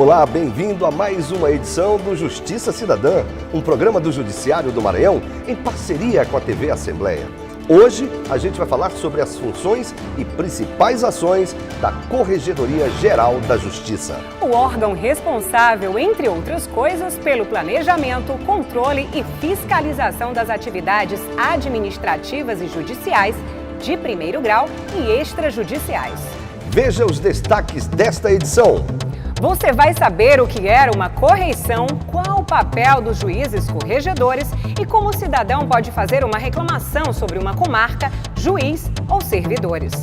Olá, bem-vindo a mais uma edição do Justiça Cidadã, um programa do Judiciário do Maranhão em parceria com a TV Assembleia. Hoje a gente vai falar sobre as funções e principais ações da Corregedoria Geral da Justiça. O órgão responsável, entre outras coisas, pelo planejamento, controle e fiscalização das atividades administrativas e judiciais de primeiro grau e extrajudiciais. Veja os destaques desta edição. Você vai saber o que era uma correição, qual o papel dos juízes corregedores e como o cidadão pode fazer uma reclamação sobre uma comarca, juiz ou servidores.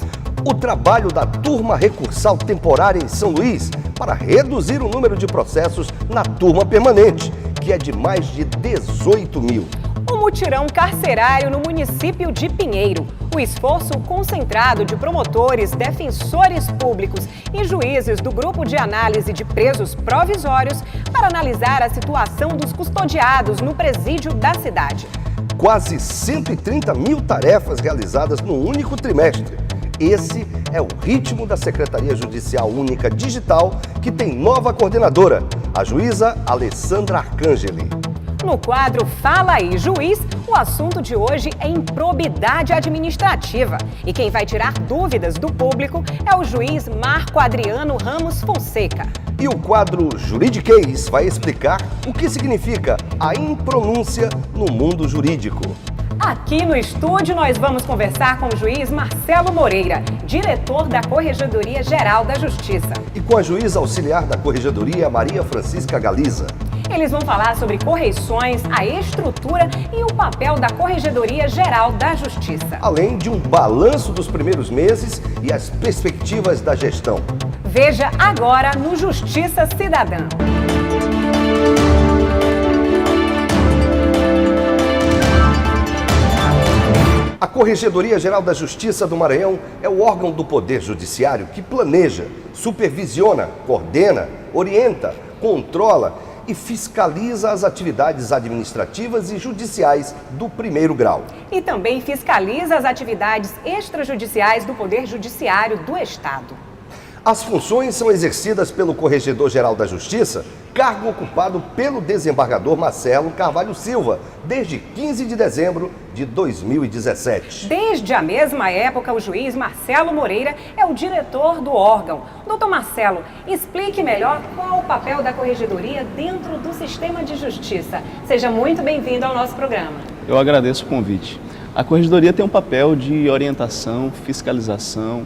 O trabalho da turma recursal temporária em São Luís para reduzir o número de processos na turma permanente, que é de mais de 18 mil. O mutirão carcerário no município de Pinheiro. O esforço concentrado de promotores, defensores públicos e juízes do Grupo de Análise de Presos Provisórios para analisar a situação dos custodiados no presídio da cidade. Quase 130 mil tarefas realizadas no único trimestre. Esse é o ritmo da Secretaria Judicial Única Digital, que tem nova coordenadora, a juíza Alessandra Arcangeli. No quadro Fala aí, Juiz, o assunto de hoje é improbidade administrativa. E quem vai tirar dúvidas do público é o juiz Marco Adriano Ramos Fonseca. E o quadro Juridiquês vai explicar o que significa a impronúncia no mundo jurídico. Aqui no estúdio nós vamos conversar com o juiz Marcelo Moreira, diretor da Corregedoria Geral da Justiça. E com a juíza auxiliar da Corregedoria, Maria Francisca Galiza. Eles vão falar sobre correições, a estrutura e o papel da Corregedoria Geral da Justiça. Além de um balanço dos primeiros meses e as perspectivas da gestão. Veja agora no Justiça Cidadã. A Corregedoria Geral da Justiça do Maranhão é o órgão do Poder Judiciário que planeja, supervisiona, coordena, orienta, controla e fiscaliza as atividades administrativas e judiciais do primeiro grau. E também fiscaliza as atividades extrajudiciais do Poder Judiciário do Estado. As funções são exercidas pelo Corregedor-Geral da Justiça, cargo ocupado pelo desembargador Marcelo Carvalho Silva, desde 15 de dezembro de 2017. Desde a mesma época, o juiz Marcelo Moreira é o diretor do órgão. Doutor Marcelo, explique melhor qual o papel da Corregedoria dentro do sistema de justiça. Seja muito bem-vindo ao nosso programa. Eu agradeço o convite. A Corregedoria tem um papel de orientação, fiscalização,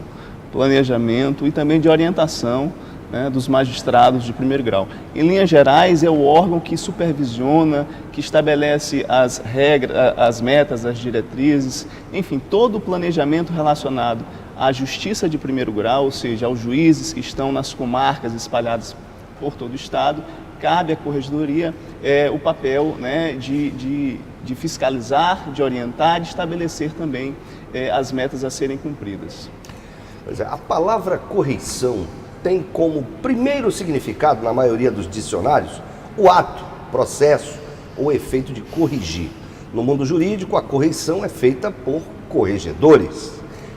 planejamento e também de orientação, né, dos magistrados de primeiro grau. Em linhas gerais, é o órgão que supervisiona, que estabelece as regras, as metas, as diretrizes, enfim, todo o planejamento relacionado à justiça de primeiro grau, ou seja, aos juízes que estão nas comarcas espalhadas por todo o estado. Cabe à Corregedoria o papel, né, de fiscalizar, de orientar, de estabelecer também as metas a serem cumpridas. Pois é, a palavra correição tem como primeiro significado, na maioria dos dicionários, o ato, processo ou efeito de corrigir. No mundo jurídico, a correição é feita por corregedores.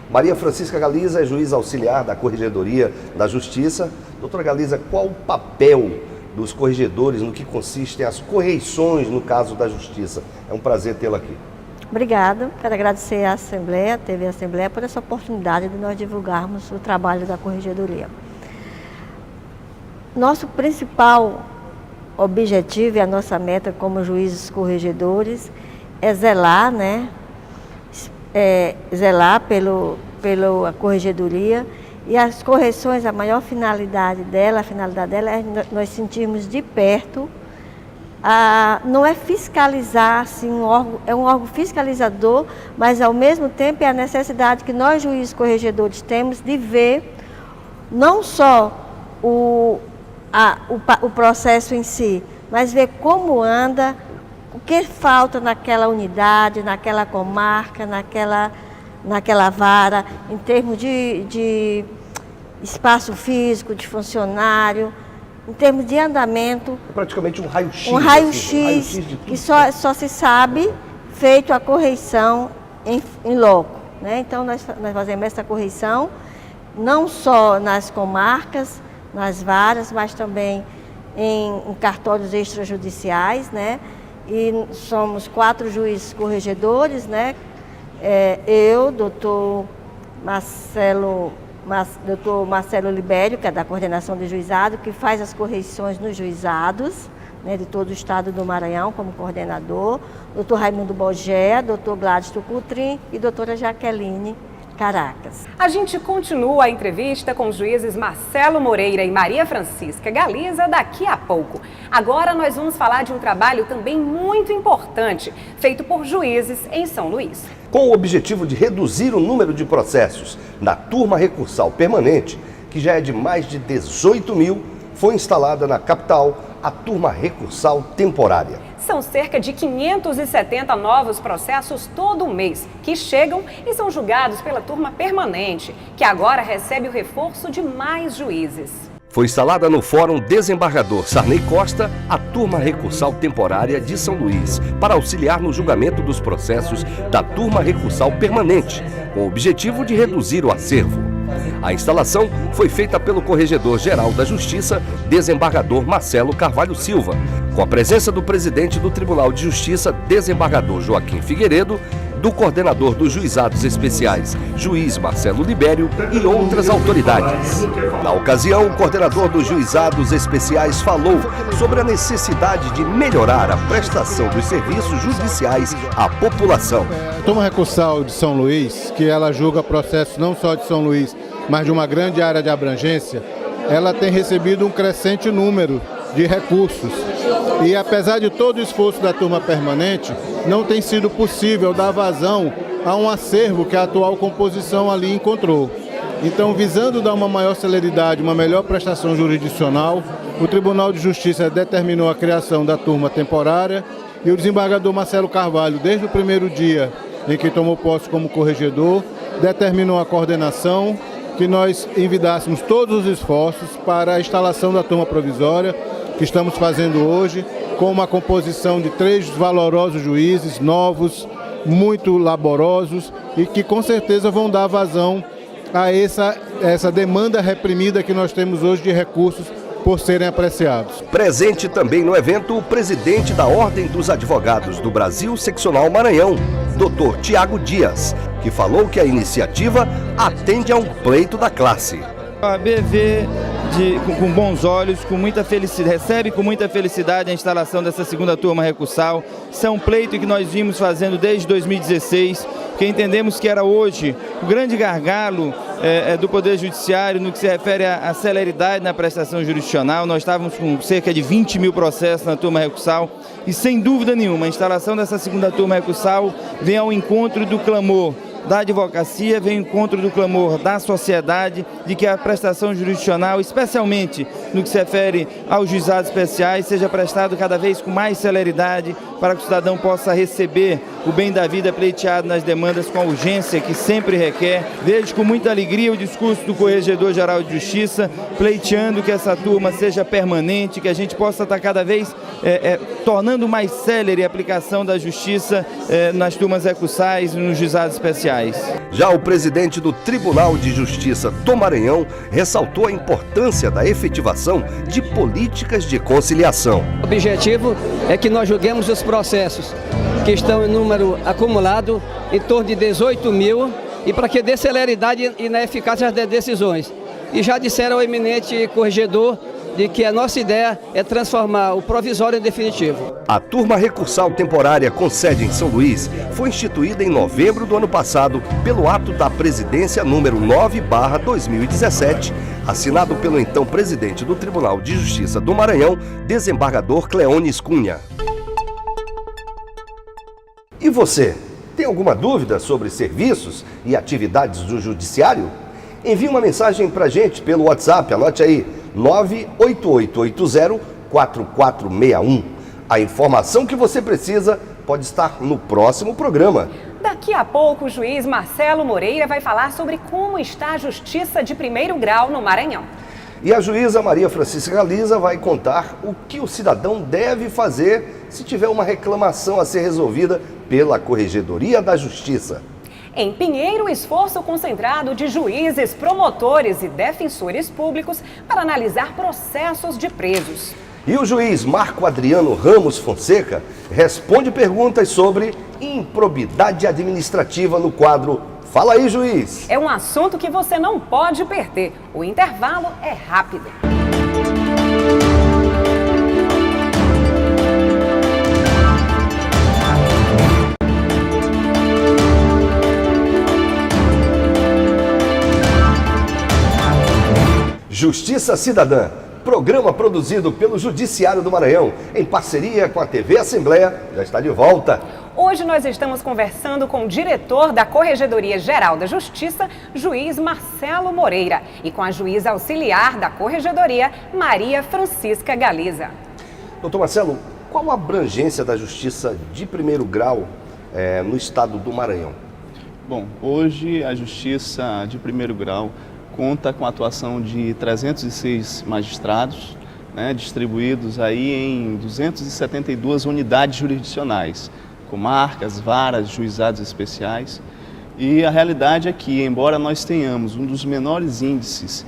Maria Francisca Galiza é juíza auxiliar da Corregedoria da Justiça. Doutora Galiza, qual o papel dos corregedores no que consistem as correições no caso da Justiça? É um prazer tê-la aqui. Obrigada, quero agradecer à Assembleia, à TV Assembleia, por essa oportunidade de nós divulgarmos o trabalho da Corregedoria. Nosso principal objetivo e a nossa meta como juízes corregedores é zelar, zelar pela Corregedoria, e as correções, a maior finalidade dela, é nós sentirmos de perto. Não é fiscalizar, assim, é um órgão fiscalizador, mas ao mesmo tempo é a necessidade que nós, juízes corregedores, temos de ver não só o processo em si, mas ver como anda, o que falta naquela unidade, naquela comarca, naquela vara, em termos de espaço físico, de funcionário, em termos de andamento. É praticamente um raio-x. Um raio-x que só se sabe feito a correição em loco, né? Então, nós fazemos essa correição não só nas comarcas, nas varas, mas também em cartórios extrajudiciais, né? E somos 4 juízes corregedores, né? Eu, doutor Marcelo Libério, que é da coordenação do juizado, que faz as correições nos juizados, né, de todo o estado do Maranhão como coordenador, doutor Raimundo Bogé, doutor Gladys Tucutrim e doutora Jaqueline Caracas. A gente continua a entrevista com os juízes Marcelo Moreira e Maria Francisca Galiza daqui a pouco. Agora nós vamos falar de um trabalho também muito importante, feito por juízes em São Luís. Com o objetivo de reduzir o número de processos na turma recursal permanente, que já é de mais de 18 mil, foi instalada na capital a turma recursal temporária. São cerca de 570 novos processos todo mês que chegam e são julgados pela turma permanente, que agora recebe o reforço de mais juízes. Foi instalada no Fórum Desembargador Sarney Costa a turma recursal temporária de São Luís para auxiliar no julgamento dos processos da turma recursal permanente, com o objetivo de reduzir o acervo. A instalação foi feita pelo Corregedor-Geral da Justiça, desembargador Marcelo Carvalho Silva, com a presença do presidente do Tribunal de Justiça, desembargador Joaquim Figueiredo, do coordenador dos Juizados Especiais, juiz Marcelo Libério e outras autoridades. Na ocasião, o coordenador dos Juizados Especiais falou sobre a necessidade de melhorar a prestação dos serviços judiciais à população. A turma recursal de São Luís, que ela julga processos não só de São Luís, mas de uma grande área de abrangência, ela tem recebido um crescente número de recursos. E apesar de todo o esforço da turma permanente, não tem sido possível dar vazão a um acervo que a atual composição ali encontrou. Então, visando dar uma maior celeridade, uma melhor prestação jurisdicional, o Tribunal de Justiça determinou a criação da turma temporária e o desembargador Marcelo Carvalho, desde o primeiro dia em que tomou posse como corregedor, determinou a coordenação, que nós envidássemos todos os esforços para a instalação da turma provisória, que estamos fazendo hoje, com uma composição de 3 valorosos juízes, novos, muito laborosos e que com certeza vão dar vazão a essa demanda reprimida que nós temos hoje de recursos por serem apreciados. Presente também no evento o presidente da Ordem dos Advogados do Brasil Seccional Maranhão, Dr. Tiago Dias, que falou que a iniciativa atende a um pleito da classe. A BV com bons olhos, com muita felicidade, recebe com muita felicidade a instalação dessa segunda turma recursal. Isso é um pleito que nós vimos fazendo desde 2016, porque entendemos que era hoje o grande gargalo do Poder Judiciário no que se refere à celeridade na prestação jurisdicional. Nós estávamos com cerca de 20 mil processos na turma recursal e, sem dúvida nenhuma, a instalação dessa segunda turma recursal vem ao encontro do clamor da advocacia, vem ao encontro do clamor da sociedade de que a prestação jurisdicional, especialmente no que se refere aos juizados especiais, seja prestado cada vez com mais celeridade para que o cidadão possa receber o bem da vida pleiteado nas demandas com a urgência que sempre requer. Vejo com muita alegria o discurso do Corregedor-Geral de Justiça, pleiteando que essa turma seja permanente, que a gente possa estar cada vez tornando mais célere a aplicação da justiça nas turmas recursais e nos juizados especiais. Já o presidente do Tribunal de Justiça do Maranhão ressaltou a importância da efetivação de políticas de conciliação. O objetivo é que nós julguemos os processos que estão em número acumulado em torno de 18 mil e para que dê celeridade e na eficácia das decisões. E já disseram ao eminente corregedor de que a nossa ideia é transformar o provisório em definitivo. A turma recursal temporária com sede em São Luís foi instituída em novembro do ano passado pelo ato da presidência número 9/2017, assinado pelo então presidente do Tribunal de Justiça do Maranhão, desembargador Cleones Cunha. E você, tem alguma dúvida sobre serviços e atividades do Judiciário? Envie uma mensagem para a gente pelo WhatsApp, anote aí, 98880-4461. A informação que você precisa pode estar no próximo programa. Daqui a pouco, o juiz Marcelo Moreira vai falar sobre como está a justiça de primeiro grau no Maranhão. E a juíza Maria Francisca Galiza vai contar o que o cidadão deve fazer se tiver uma reclamação a ser resolvida pela Corregedoria da Justiça. Em Pinheiro, esforço concentrado de juízes, promotores e defensores públicos para analisar processos de presos. E o juiz Marco Adriano Ramos Fonseca responde perguntas sobre improbidade administrativa no quadro Fala aí, juiz! É um assunto que você não pode perder. O intervalo é rápido. Justiça Cidadã, programa produzido pelo Judiciário do Maranhão, em parceria com a TV Assembleia, já está de volta. Hoje nós estamos conversando com o diretor da Corregedoria Geral da Justiça, juiz Marcelo Moreira, e com a juíza auxiliar da Corregedoria, Maria Francisca Galiza. Doutor Marcelo, qual a abrangência da Justiça de primeiro grau no estado do Maranhão? Bom, hoje a Justiça de primeiro grau conta com a atuação de 306 magistrados, distribuídos aí em 272 unidades jurisdicionais, comarcas, varas, juizados especiais. E a realidade é que, embora nós tenhamos um dos menores índices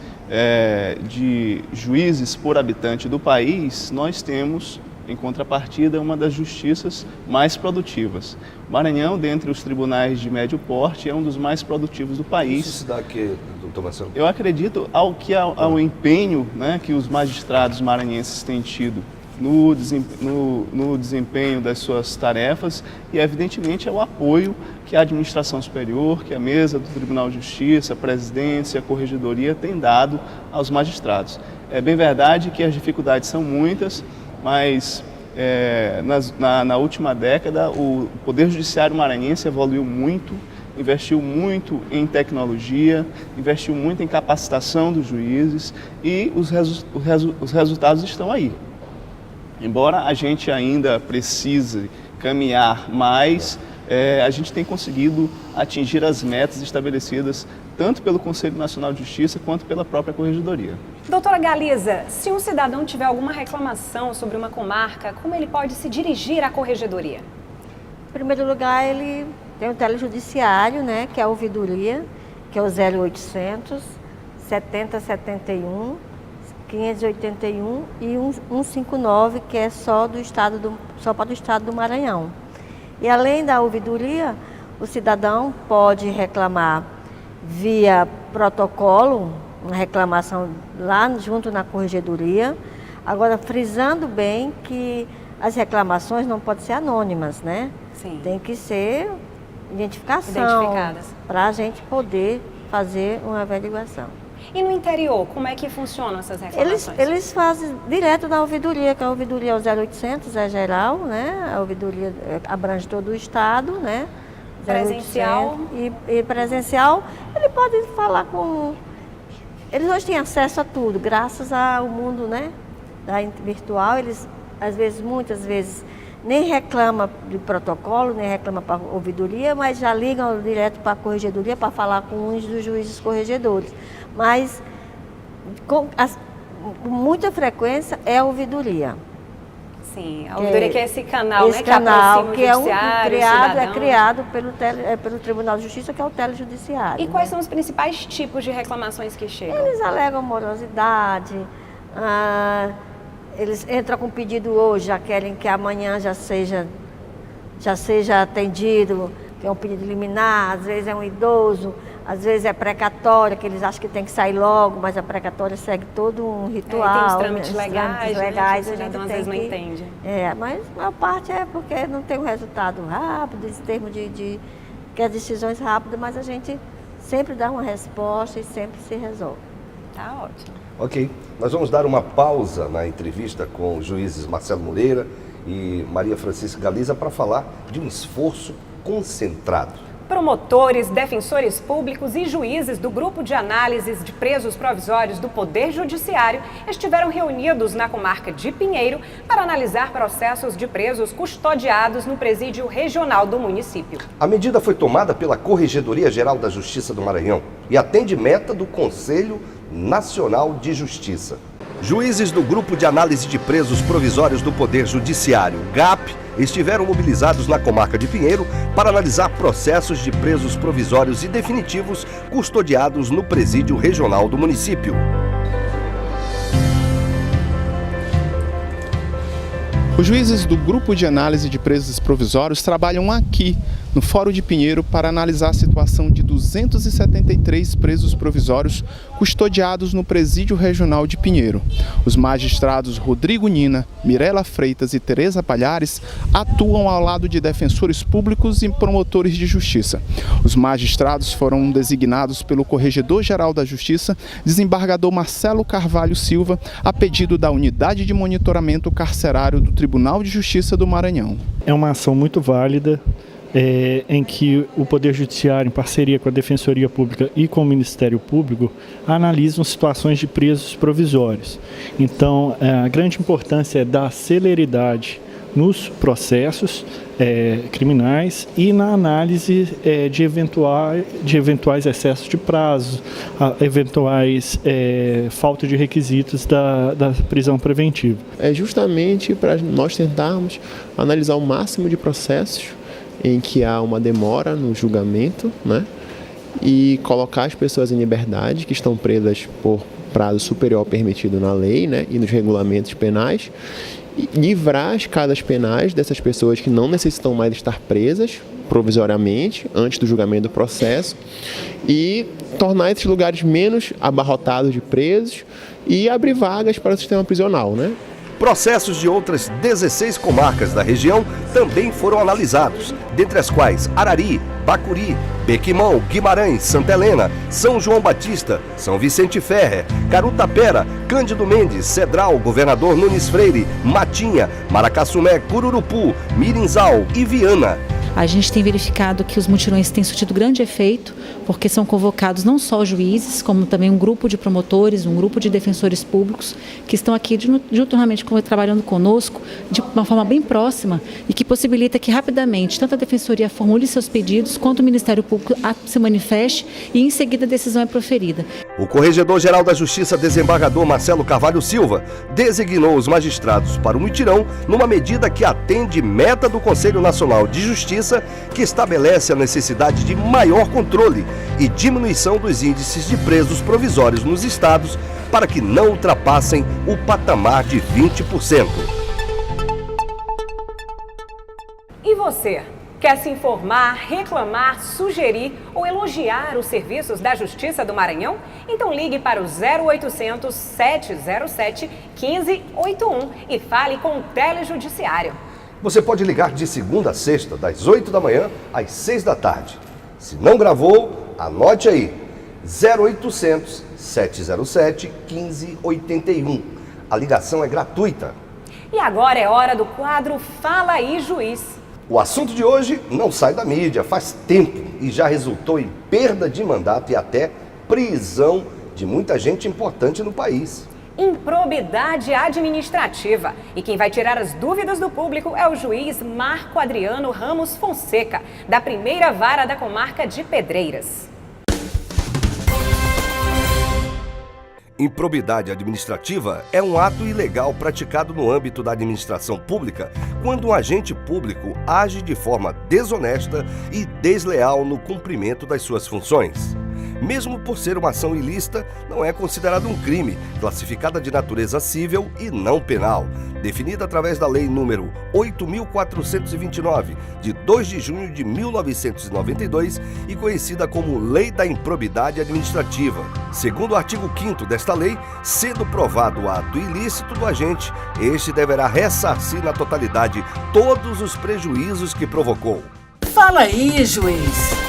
de juízes por habitante do país, nós temos, em contrapartida, uma das justiças mais produtivas. Maranhão, dentre os tribunais de médio porte, é um dos mais produtivos do país. Isso se dá aqui, doutor Marcelo? Eu acredito ao empenho que os magistrados maranhenses têm tido no desempenho das suas tarefas e, evidentemente, ao apoio que a administração superior, que a mesa do Tribunal de Justiça, a presidência, a corregedoria tem dado aos magistrados. É bem verdade que as dificuldades são muitas, mas na última década o Poder Judiciário maranhense evoluiu muito, investiu muito em tecnologia, investiu muito em capacitação dos juízes e os resultados estão aí. Embora a gente ainda precise caminhar mais, a gente tem conseguido atingir as metas estabelecidas tanto pelo Conselho Nacional de Justiça quanto pela própria Corregedoria. Doutora Galiza, se um cidadão tiver alguma reclamação sobre uma comarca, como ele pode se dirigir à Corregedoria? Em primeiro lugar, ele tem o telejudiciário, que é a ouvidoria, que é o 0800 7071 581 e 159, que é só para o estado do Maranhão. E além da ouvidoria, o cidadão pode reclamar via protocolo, uma reclamação lá junto na corregedoria. Agora, frisando bem que as reclamações não podem ser anônimas, Sim. Tem que ser identificação identificadas, para a gente poder fazer uma averiguação. E no interior, como é que funcionam essas reclamações? Eles fazem direto da ouvidoria, que a ouvidoria é o 0800, é geral, A ouvidoria abrange todo o estado, Presencial? E presencial, ele pode falar com... Eles hoje têm acesso a tudo, graças ao mundo, da virtual. Eles, muitas vezes, nem reclamam de protocolo, nem reclamam para a ouvidoria, mas já ligam direto para a corregedoria para falar com um dos juízes corregedores. Mas, com muita frequência, é a ouvidoria. Sim, a ouvidoria que é esse canal, esse canal, que é cidadão. criado pelo Tribunal de Justiça, que é o telejudiciário. E quais são os principais tipos de reclamações que chegam? Eles alegam morosidade, eles entram com pedido hoje, já querem que amanhã já seja atendido, que é um pedido liminar, às vezes é um idoso, às vezes é precatória, que eles acham que tem que sair logo, mas a precatória segue todo um ritual. Tem os trâmites legais, que o cidadão às vezes não entende. Mas a maior parte é porque não tem um resultado rápido, em termos de que as decisões rápidas, mas a gente sempre dá uma resposta e sempre se resolve. Tá ótimo. Ok, nós vamos dar uma pausa na entrevista com os juízes Marcelo Moreira e Maria Francisca Galiza para falar de um esforço concentrado. Promotores, defensores públicos e juízes do Grupo de Análises de Presos Provisórios do Poder Judiciário estiveram reunidos na comarca de Pinheiro para analisar processos de presos custodiados no presídio regional do município. A medida foi tomada pela Corregedoria Geral da Justiça do Maranhão e atende meta do Conselho Nacional de Justiça. Juízes do Grupo de Análise de Presos Provisórios do Poder Judiciário, GAP, estiveram mobilizados na comarca de Pinheiro para analisar processos de presos provisórios e definitivos custodiados no presídio regional do município. Os juízes do Grupo de Análise de Presos Provisórios trabalham aqui, no Fórum de Pinheiro, para analisar a situação de 273 presos provisórios custodiados no Presídio Regional de Pinheiro. Os magistrados Rodrigo Nina, Mirela Freitas e Tereza Palhares atuam ao lado de defensores públicos e promotores de justiça. Os magistrados foram designados pelo Corregedor-Geral da Justiça, desembargador Marcelo Carvalho Silva, a pedido da Unidade de Monitoramento Carcerário do Tribunal de Justiça do Maranhão. É uma ação muito válida, em que o Poder Judiciário, em parceria com a Defensoria Pública e com o Ministério Público, analisam situações de presos provisórios. Então, a grande importância é dar celeridade nos processos criminais e na análise de eventuais excessos de prazo, eventuais falta de requisitos da prisão preventiva. É justamente para nós tentarmos analisar o máximo de processos em que há uma demora no julgamento, né? E colocar as pessoas em liberdade que estão presas por prazo superior ao permitido na lei, né? E nos regulamentos penais, e livrar as casas penais dessas pessoas que não necessitam mais estar presas provisoriamente antes do julgamento do processo e tornar esses lugares menos abarrotados de presos e abrir vagas para o sistema prisional, né? Processos de outras 16 comarcas da região também foram analisados, dentre as quais Arari, Bacuri, Bequimão, Guimarães, Santa Helena, São João Batista, São Vicente Ferrer, Carutapera, Cândido Mendes, Cedral, Governador Nunes Freire, Matinha, Maracassumé, Cururupu, Mirinzal e Viana. A gente tem verificado que os mutirões têm surtido grande efeito, porque são convocados não só juízes, como também um grupo de promotores, um grupo de defensores públicos, que estão aqui juntamente trabalhando conosco de uma forma bem próxima e que possibilita que rapidamente tanto a Defensoria formule seus pedidos, quanto o Ministério Público se manifeste e em seguida a decisão é proferida. O Corregedor-Geral da Justiça, desembargador Marcelo Carvalho Silva, designou os magistrados para o mutirão numa medida que atende meta do Conselho Nacional de Justiça, que estabelece a necessidade de maior controle e diminuição dos índices de presos provisórios nos estados para que não ultrapassem o patamar de 20%. E você? Quer se informar, reclamar, sugerir ou elogiar os serviços da Justiça do Maranhão? Então ligue para o 0800 707 1581 e fale com o Telejudiciário. Você pode ligar de segunda a sexta, das 8 da manhã às 6 da tarde. Se não gravou, anote aí, 0800 707 1581. A ligação é gratuita. E agora é hora do quadro Fala aí, Juiz. O assunto de hoje não sai da mídia faz tempo e já resultou em perda de mandato e até prisão de muita gente importante no país. Improbidade administrativa. E quem vai tirar as dúvidas do público é o juiz Marco Adriano Ramos Fonseca, da primeira vara da comarca de Pedreiras. Improbidade administrativa é um ato ilegal praticado no âmbito da administração pública quando um agente público age de forma desonesta e desleal no cumprimento das suas funções. Mesmo por ser uma ação ilícita, não é considerado um crime, classificada de natureza cível e não penal, definida através da Lei número 8.429, de 2 de junho de 1992 e conhecida como Lei da Improbidade Administrativa. Segundo o artigo 5º desta lei, sendo provado o ato ilícito do agente, este deverá ressarcir na totalidade todos os prejuízos que provocou. Fala aí, juiz!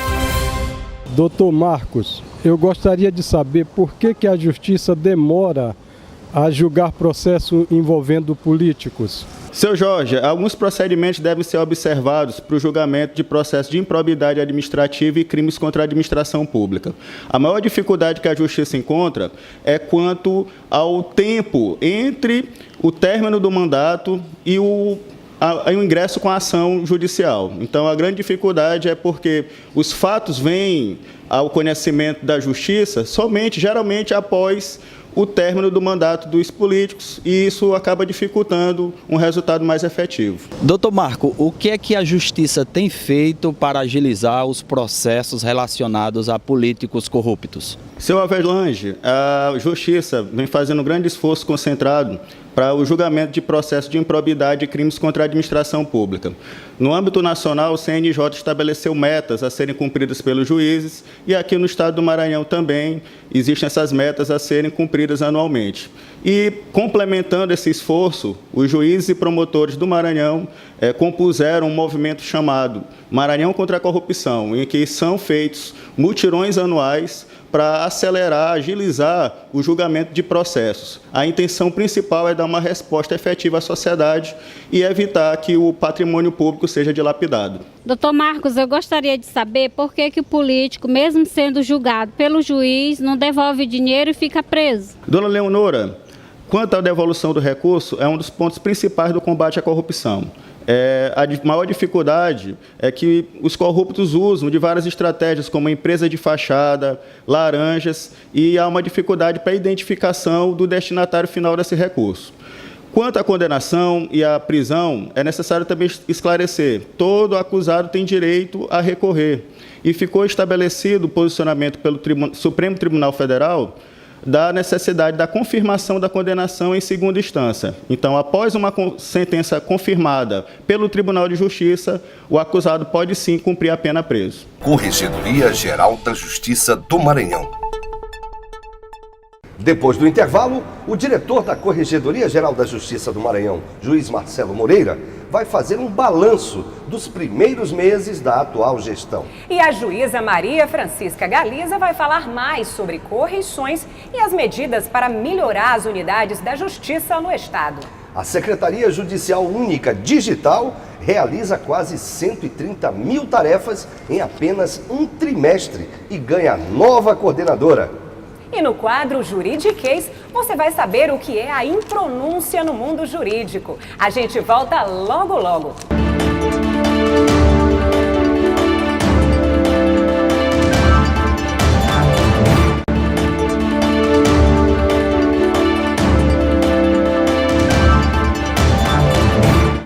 Doutor Marcos, eu gostaria de saber por que a Justiça demora a julgar processo envolvendo políticos. Seu Jorge, alguns procedimentos devem ser observados para o julgamento de processos de improbidade administrativa e crimes contra a administração pública. A maior dificuldade que a Justiça encontra é quanto ao tempo entre o término do mandato e o ingresso com a ação judicial. Então, a grande dificuldade é porque os fatos vêm ao conhecimento da Justiça geralmente após o término do mandato dos políticos, e isso acaba dificultando um resultado mais efetivo. Doutor Marco, o que é que a Justiça tem feito para agilizar os processos relacionados a políticos corruptos? Seu Avelange, a Justiça vem fazendo um grande esforço concentrado para o julgamento de processos de improbidade e crimes contra a administração pública. No âmbito nacional, o CNJ estabeleceu metas a serem cumpridas pelos juízes e aqui no estado do Maranhão também existem essas metas a serem cumpridas anualmente. E, complementando esse esforço, os juízes e promotores do Maranhão compuseram um movimento chamado Maranhão contra a Corrupção, em que são feitos mutirões anuais para acelerar, agilizar o julgamento de processos. A intenção principal é dar uma resposta efetiva à sociedade e evitar que o patrimônio público seja dilapidado. Doutor Marcos, eu gostaria de saber por que o político, mesmo sendo julgado pelo juiz, não devolve dinheiro e fica preso. Dona Leonora, quanto à devolução do recurso, é um dos pontos principais do combate à corrupção. A maior dificuldade é que os corruptos usam de várias estratégias, como empresa de fachada, laranjas, e há uma dificuldade para a identificação do destinatário final desse recurso. Quanto à condenação e à prisão, é necessário também esclarecer: todo acusado tem direito a recorrer, e ficou estabelecido o posicionamento pelo Supremo Tribunal Federal da necessidade da confirmação da condenação em segunda instância. Então, após uma sentença confirmada pelo Tribunal de Justiça, o acusado pode sim cumprir a pena preso. Corregedoria Geral da Justiça do Maranhão. Depois do intervalo, o diretor da Corregedoria Geral da Justiça do Maranhão, juiz Marcelo Moreira, vai fazer um balanço dos primeiros meses da atual gestão. E a juíza Maria Francisca Galiza vai falar mais sobre correições e as medidas para melhorar as unidades da justiça no estado. A Secretaria Judicial Única Digital realiza quase 130 mil tarefas em apenas um trimestre e ganha nova coordenadora. E no quadro Juridiquês, você vai saber o que é a impronúncia no mundo jurídico. A gente volta logo, logo.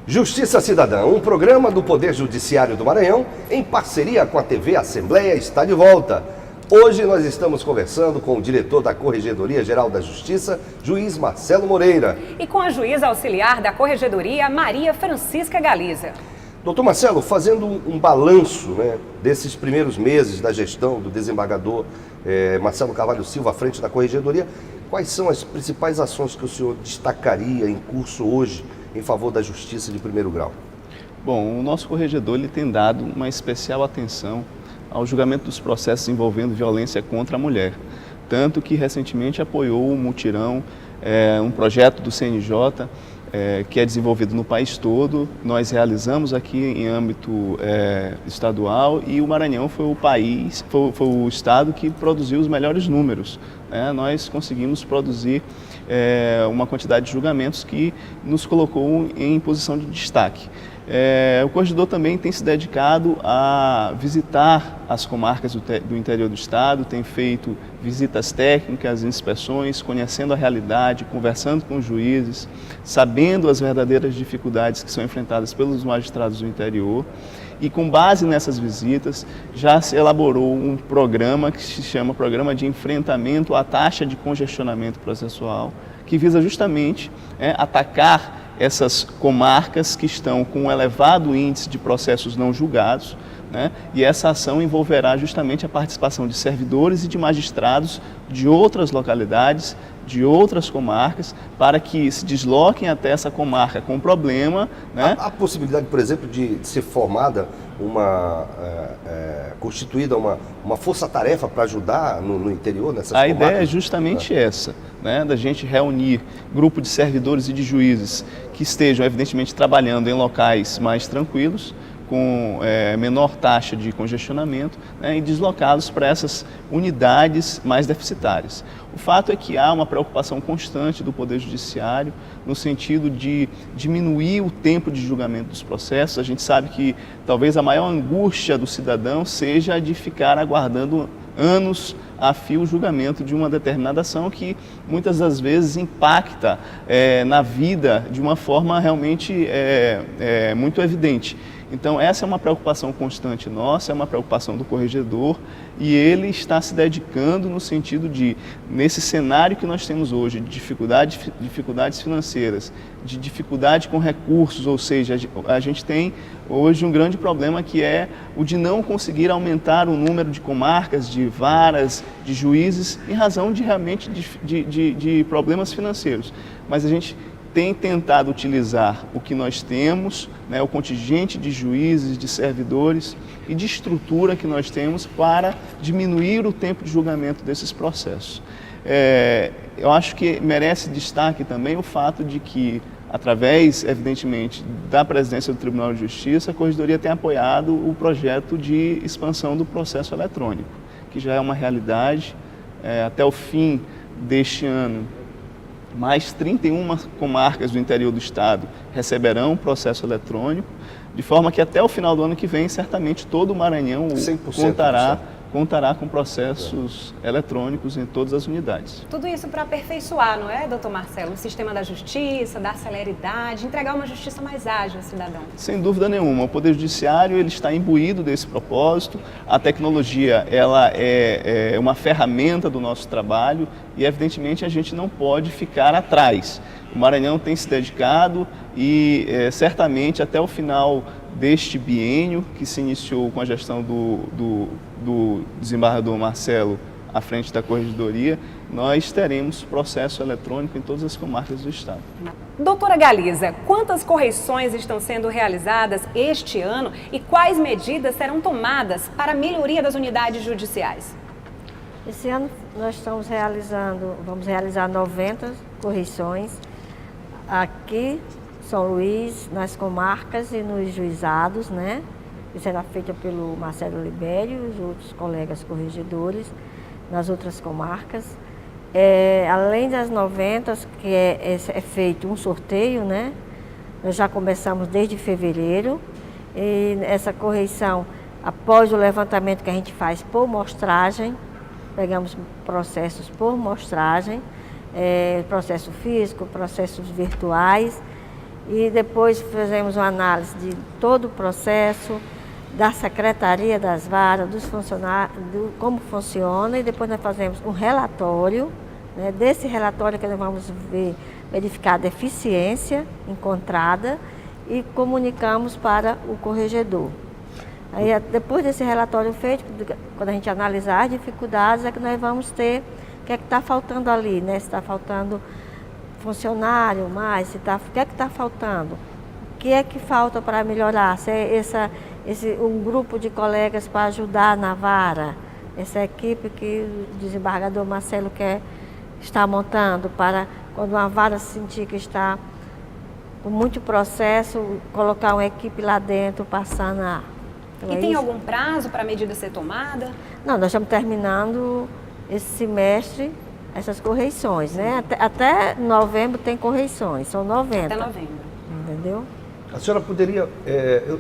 Justiça Cidadã, um programa do Poder Judiciário do Maranhão, em parceria com a TV Assembleia, está de volta. Hoje nós estamos conversando com o diretor da Corregedoria Geral da Justiça, juiz Marcelo Moreira. E com a juíza auxiliar da Corregedoria, Maria Francisca Galiza. Doutor Marcelo, fazendo um balanço, né, desses primeiros meses da gestão do desembargador Marcelo Carvalho Silva à frente da Corregedoria, quais são as principais ações que o senhor destacaria em curso hoje em favor da justiça de primeiro grau? Bom, o nosso corregedor ele tem dado uma especial atenção ao julgamento dos processos envolvendo violência contra a mulher. Tanto que recentemente apoiou um mutirão, um projeto do CNJ, que é desenvolvido no país todo. Nós realizamos aqui em âmbito estadual e o Maranhão foi o estado que produziu os melhores números. Nós conseguimos produzir uma quantidade de julgamentos que nos colocou em posição de destaque. O corregedor também tem se dedicado a visitar as comarcas do interior do estado, tem feito visitas técnicas, inspeções, conhecendo a realidade, conversando com os juízes, sabendo as verdadeiras dificuldades que são enfrentadas pelos magistrados do interior. E com base nessas visitas, já se elaborou um programa que se chama Programa de Enfrentamento à Taxa de Congestionamento Processual, que visa justamente atacar essas comarcas que estão com um elevado índice de processos não julgados, e essa ação envolverá justamente a participação de servidores e de magistrados de outras localidades, de outras comarcas, para que se desloquem até essa comarca com problema. Há possibilidade, por exemplo, de ser formada constituída uma força-tarefa para ajudar no interior nessas comarcas? A ideia é justamente essa, da gente reunir grupo de servidores e de juízes que estejam, evidentemente, trabalhando em locais mais tranquilos, com menor taxa de congestionamento, e deslocá-los para essas unidades mais deficitárias. O fato é que há uma preocupação constante do Poder Judiciário no sentido de diminuir o tempo de julgamento dos processos. A gente sabe que talvez a maior angústia do cidadão seja a de ficar aguardando anos a fio o julgamento de uma determinada ação que muitas das vezes impacta na vida de uma forma realmente muito evidente. Então essa é uma preocupação constante nossa, é uma preocupação do corregedor, e ele está se dedicando no sentido de, nesse cenário que nós temos hoje, de dificuldades financeiras, de dificuldade com recursos, ou seja, a gente tem hoje um grande problema que é o de não conseguir aumentar o número de comarcas, de varas, de juízes, em razão de realmente de problemas financeiros. Mas a gente tem tentado utilizar o que nós temos, né, o contingente de juízes, de servidores e de estrutura que nós temos para diminuir o tempo de julgamento desses processos. Eu acho que merece destaque também o fato de que, através, evidentemente, da presidência do Tribunal de Justiça, a Corregedoria tem apoiado o projeto de expansão do processo eletrônico, que já é uma realidade. Até o fim deste ano, mais 31 comarcas do interior do estado receberão o processo eletrônico, de forma que até o final do ano que vem, certamente todo o Maranhão contará com processos eletrônicos em todas as unidades. Tudo isso para aperfeiçoar, não é, doutor Marcelo, o sistema da justiça, dar celeridade, entregar uma justiça mais ágil ao cidadão? Sem dúvida nenhuma. O Poder Judiciário ele está imbuído desse propósito. A tecnologia ela é uma ferramenta do nosso trabalho e, evidentemente, a gente não pode ficar atrás. O Maranhão tem se dedicado e, certamente, até o final deste biênio, que se iniciou com a gestão do desembargador Marcelo à frente da Corregedoria, nós teremos processo eletrônico em todas as comarcas do estado. Doutora Galiza, quantas correições estão sendo realizadas este ano e quais medidas serão tomadas para a melhoria das unidades judiciais? Esse ano nós vamos realizar 90 correições aqui São Luís, nas comarcas e nos juizados, né? Que será feita pelo Marcelo Libério e os outros colegas corregedores nas outras comarcas. Além das 90, que é feito um sorteio, né? Nós já começamos desde fevereiro. E essa correição, após o levantamento que a gente faz por mostragem, pegamos processos por mostragem, processo físico, processos virtuais, e depois fizemos uma análise de todo o processo, da secretaria das varas, dos funcionários, como funciona, e depois nós fazemos um relatório, né, desse relatório que nós vamos verificar a deficiência encontrada e comunicamos para o corregedor. Aí, depois desse relatório feito, quando a gente analisar as dificuldades, é que nós vamos ter o que é que está faltando ali, né? Se está faltando funcionário mais, o que é que está faltando? O que é que falta para melhorar? Se é um grupo de colegas para ajudar na vara, essa equipe que o desembargador Marcelo está montando, para quando uma vara sentir que está com muito processo, colocar uma equipe lá dentro para sanar. Então, e tem algum prazo para a medida ser tomada? Não, nós estamos terminando esse semestre essas correições, né? Até novembro tem correições, são 90. Até novembro. Entendeu? A senhora poderia,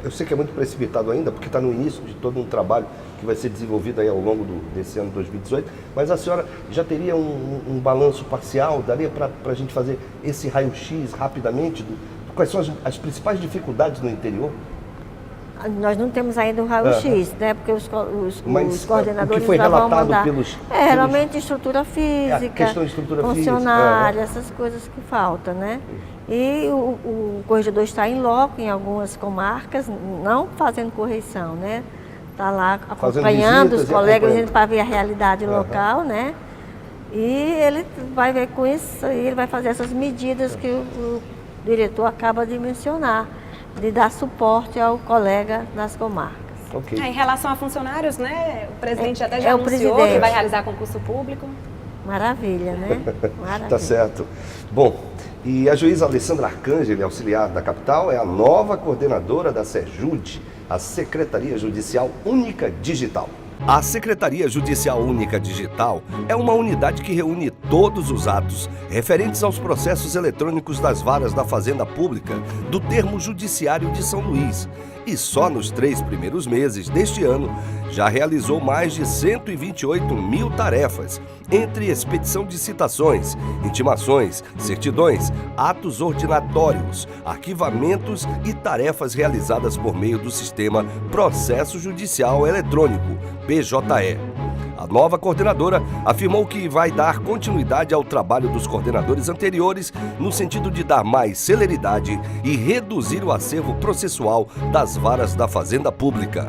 eu sei que é muito precipitado ainda, porque está no início de todo um trabalho que vai ser desenvolvido aí ao longo desse ano 2018, mas a senhora já teria um balanço parcial, daria para a gente fazer esse raio-x rapidamente, quais são as principais dificuldades no interior? Nós não temos ainda o raio-x, né? Porque os coordenadores já vão mandar. Realmente estrutura física, questão de estrutura funcionária, essas coisas que faltam, né? E o corregedor está em loco em algumas comarcas, não fazendo correição, né? Está lá acompanhando os colegas para ver a realidade local, né? E ele vai ver com isso, e ele vai fazer essas medidas que o diretor acaba de mencionar, de dar suporte ao colega das comarcas. Okay. Em relação a funcionários, né? O presidente até já anunciou que vai realizar concurso público. Maravilha, né? Maravilha. Tá certo. Bom, e a juíza Alessandra Arcangeli, auxiliar da capital, é a nova coordenadora da SEJUD, a Secretaria Judicial Única Digital. A Secretaria Judicial Única Digital é uma unidade que reúne todos os atos referentes aos processos eletrônicos das varas da Fazenda Pública do Termo Judiciário de São Luís e só nos 3 primeiros meses deste ano já realizou mais de 128 mil tarefas, entre expedição de citações, intimações, certidões, atos ordinatórios, arquivamentos e tarefas realizadas por meio do sistema Processo Judicial Eletrônico, PJE. A nova coordenadora afirmou que vai dar continuidade ao trabalho dos coordenadores anteriores no sentido de dar mais celeridade e reduzir o acervo processual das varas da Fazenda Pública.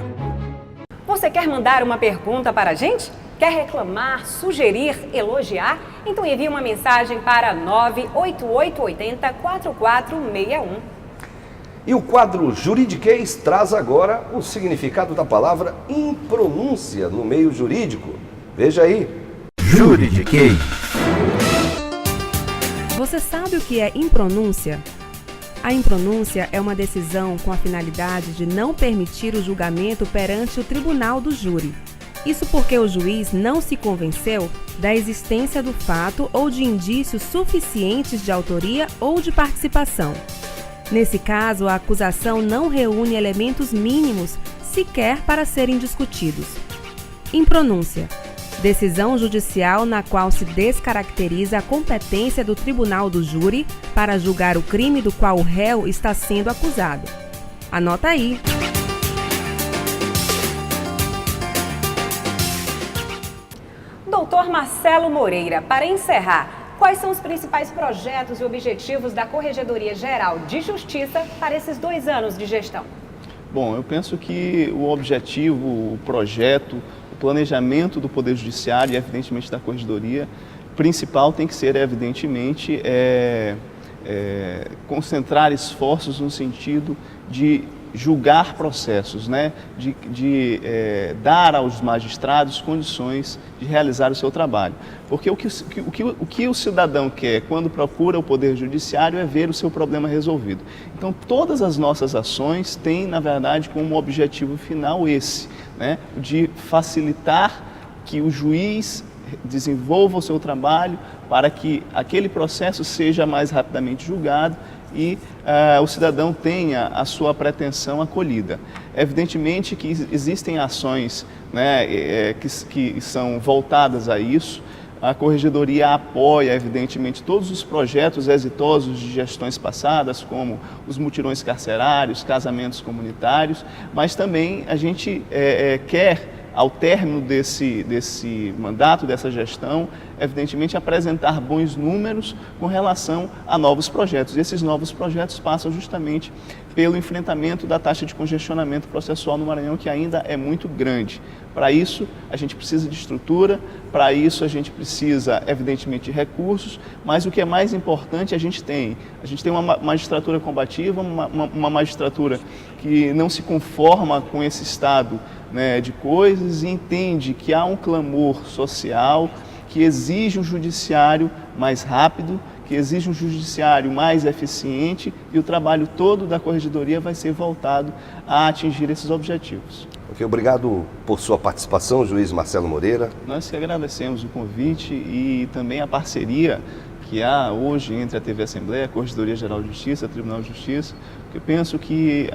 Você quer mandar uma pergunta para a gente? Quer reclamar, sugerir, elogiar? Então envie uma mensagem para 98880-4461. E o quadro Juridiquês traz agora o significado da palavra impronúncia no meio jurídico. Veja aí. Juridiquês. Você sabe o que é impronúncia? A impronúncia é uma decisão com a finalidade de não permitir o julgamento perante o tribunal do júri. Isso porque o juiz não se convenceu da existência do fato ou de indícios suficientes de autoria ou de participação. Nesse caso, a acusação não reúne elementos mínimos sequer para serem discutidos. Impronúncia. Decisão judicial na qual se descaracteriza a competência do tribunal do júri para julgar o crime do qual o réu está sendo acusado. Anota aí. Doutor Marcelo Moreira, para encerrar, quais são os principais projetos e objetivos da Corregedoria Geral de Justiça para esses 2 anos de gestão? Bom, eu penso que o objetivo, o projeto, o planejamento do Poder Judiciário e, evidentemente, da Corregedoria principal tem que ser, evidentemente, concentrar esforços no sentido de julgar processos, né? de dar aos magistrados condições de realizar o seu trabalho. Porque o que o cidadão quer quando procura o Poder Judiciário é ver o seu problema resolvido. Então, todas as nossas ações têm, na verdade, como objetivo final esse, né? De facilitar que o juiz desenvolva o seu trabalho para que aquele processo seja mais rapidamente julgado e o cidadão tenha a sua pretensão acolhida. Evidentemente que existem ações, né, que são voltadas a isso. A Corregedoria apoia, evidentemente, todos os projetos exitosos de gestões passadas, como os mutirões carcerários, casamentos comunitários, mas também a gente quer, ao término desse mandato, dessa gestão, evidentemente apresentar bons números com relação a novos projetos. E esses novos projetos passam justamente pelo enfrentamento da taxa de congestionamento processual no Maranhão, que ainda é muito grande. Para isso, a gente precisa de estrutura, para isso a gente precisa, evidentemente, de recursos, mas o que é mais importante a gente tem uma magistratura combativa, uma magistratura que não se conforma com esse estado, né, de coisas e entende que há um clamor social que exige um judiciário mais rápido, que exige um judiciário mais eficiente, e o trabalho todo da Corregedoria vai ser voltado a atingir esses objetivos. Ok, obrigado por sua participação, juiz Marcelo Moreira. Nós que agradecemos o convite e também a parceria que há hoje entre a TV Assembleia, a Corregedoria Geral de Justiça, o Tribunal de Justiça, porque eu penso que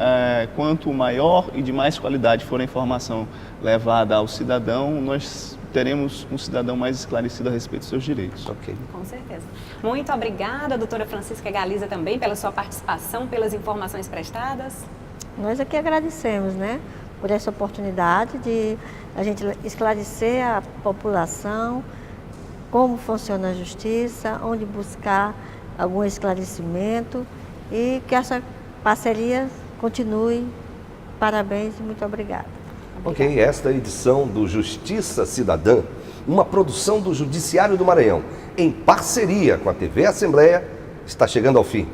quanto maior e de mais qualidade for a informação levada ao cidadão, nós teremos um cidadão mais esclarecido a respeito dos seus direitos. Ok. Com certeza. Muito obrigada, doutora Francisca Galiza, também pela sua participação, pelas informações prestadas. Nós aqui agradecemos, né, por essa oportunidade de a gente esclarecer a população como funciona a justiça, onde buscar algum esclarecimento e que essa parceria continue. Parabéns e muito obrigada. Ok, esta edição do Justiça Cidadã, uma produção do Judiciário do Maranhão, em parceria com a TV Assembleia, está chegando ao fim.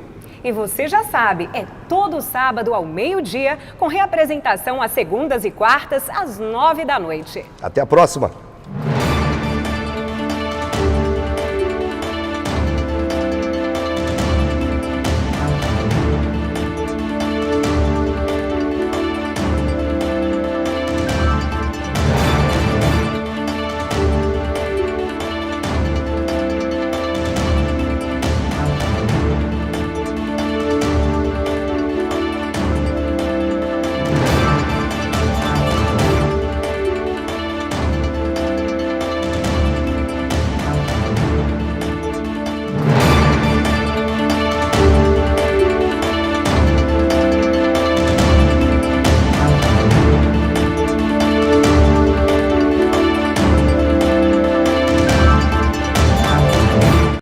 E você já sabe, é todo sábado ao meio-dia, com reapresentação às segundas e quartas, às 9 da noite. Até a próxima!